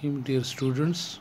Dear students,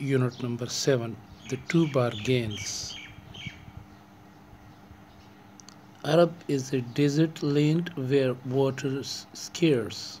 unit number 7, the two bargains. Arab is a desert land where water is scarce.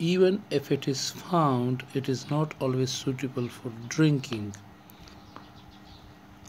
Even if it is found, it is not always suitable for drinking.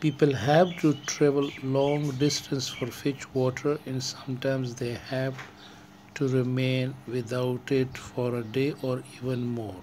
People have to travel long distance for fetch water and sometimes they have to remain without it for a day or even more.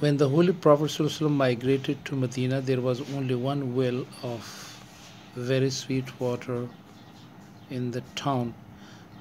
When the Holy Prophet ﷺ migrated to Medina, there was only one well of very sweet water in the town.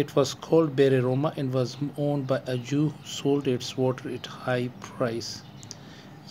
It was called Be'er Roma and was owned by a Jew who sold its water at high price.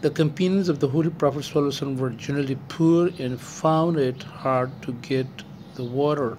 The companions of the Holy Prophet ﷺ were generally poor and found it hard to get the water.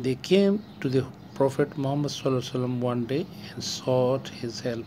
They came to the Prophet Muhammad sallallahu alaihi wasallam one day and sought his help.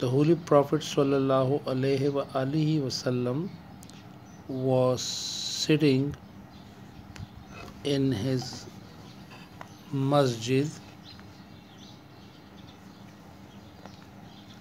The Holy Prophet sallallahu alaihi wasallam was sitting in his masjid.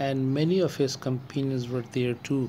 and many of his companions were there too.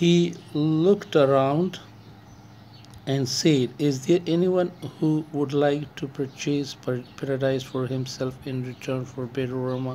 He looked around and said, "Is there anyone who would like to purchase paradise for himself in return for Be'er Roma?"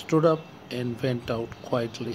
stood up and went out quietly.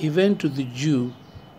He went to the Jew,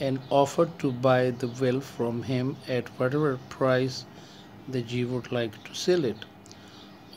and offered to buy the well from him at whatever price the Jew would like to sell it.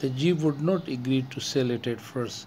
The Jew would not agree to sell it at first.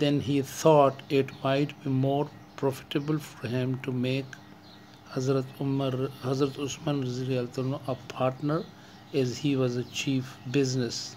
Then he thought it might be more profitable for him to make Hazrat Usman Rizal a partner as he was a chief business.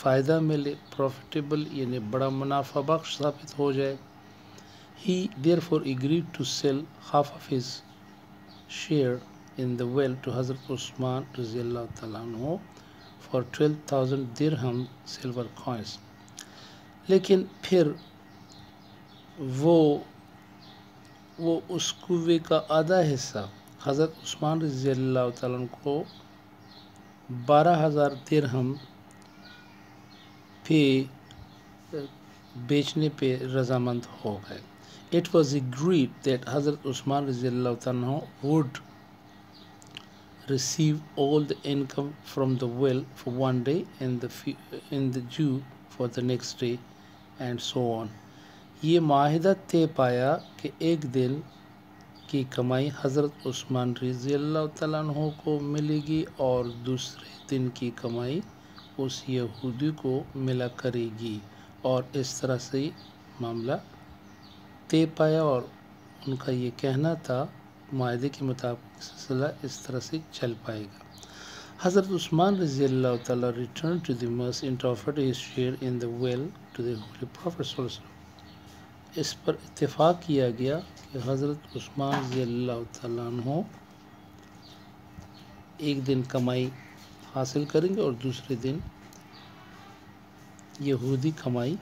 فائدہ ملے، profitable یعنی بڑا منافع بخش ثابت ہو جائے. He therefore agreed to sell half of his share in the well to Hazrat Usman رضی اللہ تعالیٰ عنہ for 12,000 dirham silver coins. لیکن پھر وہ اس کنویں کا آدھا حصہ حضرت عثمان رضی اللہ تعالیٰ عنہ کو 12,000 درہم پہ بیچنے پہ رضامند ہو گئے. It was agreed that Hazrat Usman رضی اللہ تعالیٰ عنہ would receive all the income from the well for one day in the due for the next day and so on. یہ معاہدہ طے پایا کہ ایک دن کی کمائی حضرت عثمان رضی اللہ تعالیٰ عنہ کو ملے گی اور دوسرے دن کی کمائی اس یہودی کو ملا کرے گی، اور اس طرح سے معاملہ طے پایا. اور ان کا یہ کہنا تھا معاہدے کے مطابق سلسلہ اس طرح سے چل پائے گا. حضرت عثمان رضی اللہ تعالیٰ returned to the mosque and offered his share in the well to the Holy Prophet صلی اللہ علیہ وسلم. اس پر اتفاق کیا گیا کہ حضرت عثمان رضی اللہ تعالیٰ عنہ ایک دن کمائی حاصل کریں گے اور دوسرے دن یہودی کمائی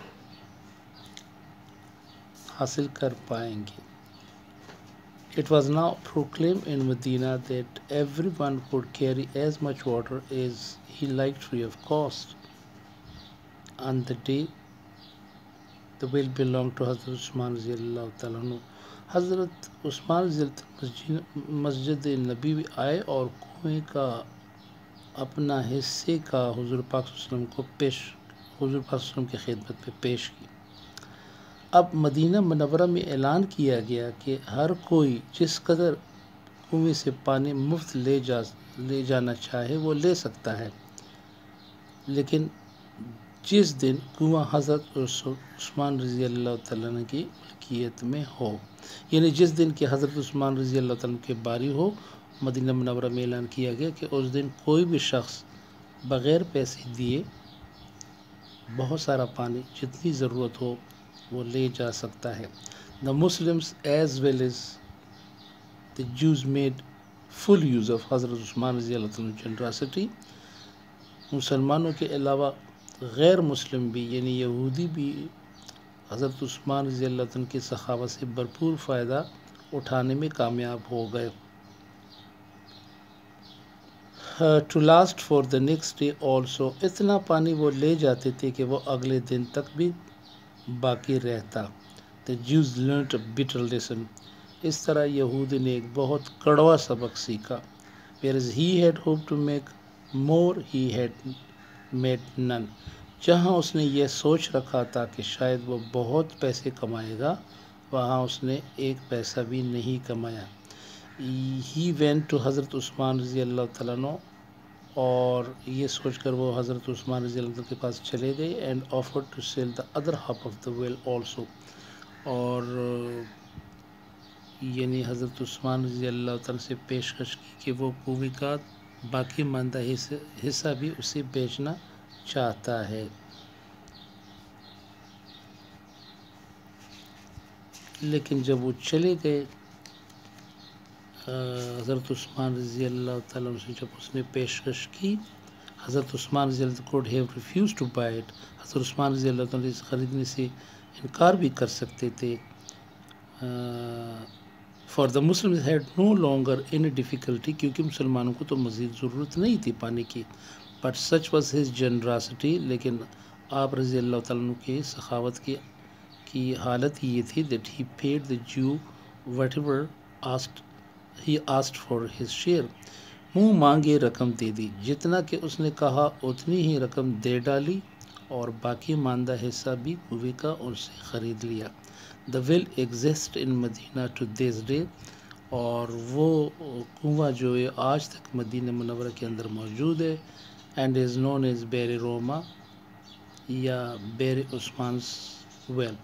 حاصل کر پائیں گے. It was now proclaimed in Medina that everyone could carry as much water as he liked free of cost. On the day the well belonged to Hazrat Usman رضی اللہ تعالیٰ عنہ. حضرت عثمان رضی اللہ عنہ مسجد نبی بھی آئے اور کنویں کا اپنا حصے کا حضور پاک صلی اللہ علیہ وسلم کی خدمت پہ پیش کی. اب مدینہ منورہ میں اعلان کیا گیا کہ ہر کوئی جس قدر کنویں سے پانی مفت لے جانا چاہے وہ لے سکتا ہے، لیکن جس دن کنواں حضرت عثمان رضی اللہ تعالیٰ عنہ کی ملکیت میں ہو، یعنی جس دن کہ حضرت عثمان رضی اللہ تعالیٰ عنہ کے باری ہو، مدینہ منورہ میں اعلان کیا گیا کہ اس دن کوئی بھی شخص بغیر پیسے دیے بہت سارا پانی جتنی ضرورت ہو وہ لے جا سکتا ہے. The Muslims as well as the Jews made full use of حضرت عثمان رضی اللہ تعالیٰ عنہ generosity. مسلمانوں کے علاوہ غیر مسلم بھی یعنی یہودی بھی حضرت عثمان رضی اللہ تعالیٰ عنہ کی سخاوت سے بھرپور فائدہ اٹھانے میں کامیاب ہو گئے. To last for the next day also. اتنا پانی وہ لے جاتے تھے کہ وہ اگلے دن تک بھی باقی رہتا. The Jews learnt a bitter lesson. اس طرح یہودی نے ایک بہت کڑوا سبق سیکھا. Whereas he had hoped to make more, he had made none. جہاں اس نے یہ سوچ رکھا تھا کہ شاید وہ بہت پیسے کمائے گا، وہاں اس نے ایک پیسہ بھی نہیں کمایا. He went to حضرت عثمان رضی اللہ تعالیٰ عنہ اور یہ سوچ کر وہ حضرت عثمان رضی اللہ عنہ کے پاس چلے گئے and offered to sell the other half of the well also. اور یعنی حضرت عثمان رضی اللہ تعالیٰ سے پیشکش کی کہ وہ کنویں کا باقی ماندہ حصہ بھی اسے بیچنا چاہتا ہے. لیکن جب وہ چلے گئے حضرت عثمان رضی اللہ تعالیٰ عنہ سے جب اس نے پیشکش کی، حضرت عثمان رضی اللہ could have refused to buy it. حضرت عثمان رضی اللہ تعالیٰ اس خریدنے سے انکار بھی کر سکتے تھے. For the Muslims had no longer any difficulty. کیونکہ مسلمانوں کو تو مزید ضرورت نہیں تھی پانی کی. But such was his generosity. لیکن آپ رضی اللہ تعالیٰ عنہ کی سخاوت کی حالت یہ تھی that he paid the Jew whatever he asked for his share. منہ مانگے رقم دے دی، جتنا کہ اس نے کہا اتنی ہی رقم دے ڈالی اور باقی ماندہ حصہ بھی کنویں کا ان سے خرید لیا. The well exists in Medina to this day. اور وہ کنواں جو ہے آج تک مدینہ منورہ کے اندر موجود ہے and is known as بیر روما یا بیر عثمان's well.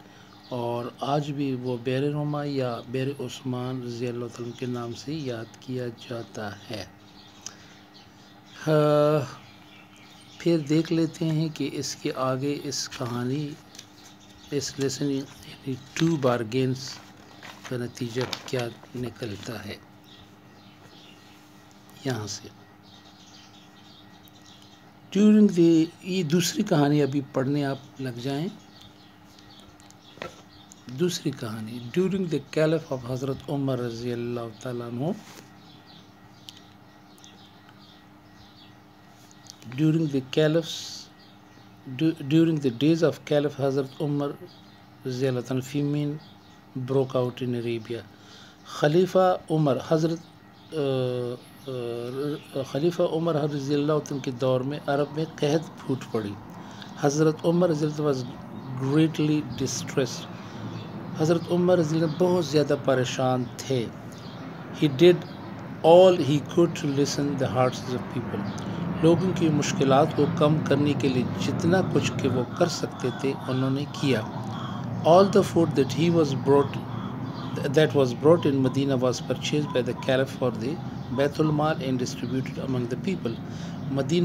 اور آج بھی وہ بیر روما یا بیر عثمان رضی اللہ تعالیٰ کے نام سے یاد کیا جاتا ہے. پھر دیکھ لیتے ہیں کہ اس کے آگے اس کہانی اس لیسن یعنی 2 بارگینز کا نتیجہ کیا نکلتا ہے. یہاں سے یہ دوسری کہانی ابھی پڑھنے آپ لگ جائیں. دوسری کہانی ڈیورنگ دا کیلف آف حضرت عمر رضی اللہ تعالیٰ عنہ. During the days of Caliph Hazrat Umar famine broke out in Arabia. خلیفہ عمر رضی اللہ عنہ کے دور میں عرب میں قحط پھوٹ پڑی. حضرت عمر رضی اللہ was greatly distressed. حضرت عمر رضی اللہ بہت زیادہ پریشان تھے. He did all he could to loosen the hearts of people. لوگوں کی مشکلات کو کم کرنے کے لیے جتنا کچھ کہ وہ کر سکتے تھے انہوں نے کیا. All the food that was brought in Medina was purchased by the Caliph for the Baitul Mal and distributed among the people. Medina